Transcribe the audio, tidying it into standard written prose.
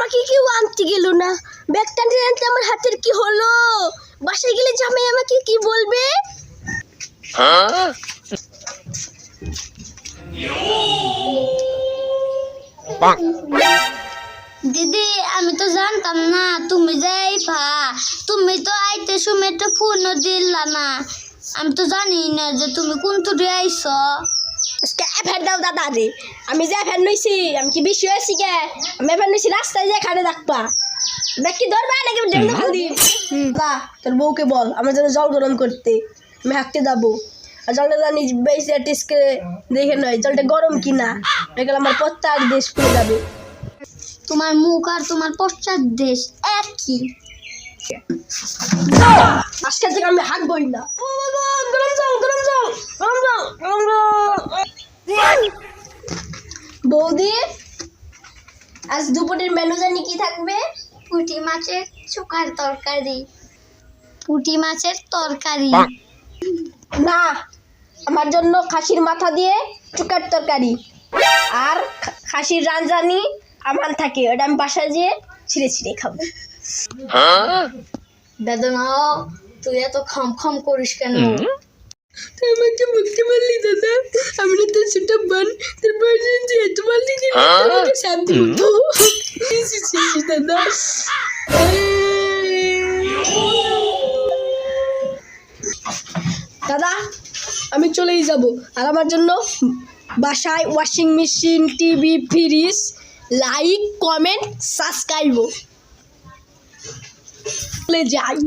আমাকে কেউ আনতে গেল না। ব্যাগটা আনতে আমার হাতের কি হলো? বাসায় গেলে জামাই আমাকে কি বলবে? দিদি আমি তো জানতাম না তুমি যাইবা। তুমি তো আইতে সময় তো ফোনও দিলা না। আমি তো জানি না যে তুমি কোন তুরে আইছ। ফের দাও দাদা রে, আমি যে ফের নইছি আমি কি বেশি হয়েছি কে? আমি ফের নইছি রাস্তায় যে খাড়ে রাখবা। ব্যাগ কি ধরবা নাকি ডেঙ্গা ফালদি? না, তোর বউকে বল আমার জন্য জল গরম করতে, আমি হাঁকতে যাবো। আর জলটা জানি বেশি টেস্ট করে দেখে নয় জলটা গরম কিনা, এগুলো আমার পত্তার দেশ খুলে যাবে। তোমার মুখ আর তোমার পশ্চাৎ দেশ একই। আজকে থেকে আমি হাঁকবই না। গরম জল গরম জল গরম জল গরম জল। বৌদি, আজ দুপুরের মেনু জানি কি থাকবে? পুঁটি মাছের চোখার তরকারি। পুঁটি মাছের তরকারি না, আমার জন্য খাসির মাথা দিয়ে চুকার তরকারি আর খাসির রানজানি আমার থাকে, ওটা আমি বাসায় যেয়ে ছিঁড়ে ছিঁড়ে খাবো। বেদনা তুই এত খম খম করিস কেন? আমাকে মুক্তি মারলি দাদা, আমরা তো ছোট বোন, তোর বোন যেহেতু মারলি আমাকে শান্তি মতো দাদা। দাদা আমি চলেই যাব, আর আমার জন্য বাসায় washing machine, TV, fridge, like, comment, subscribe চলে যাই।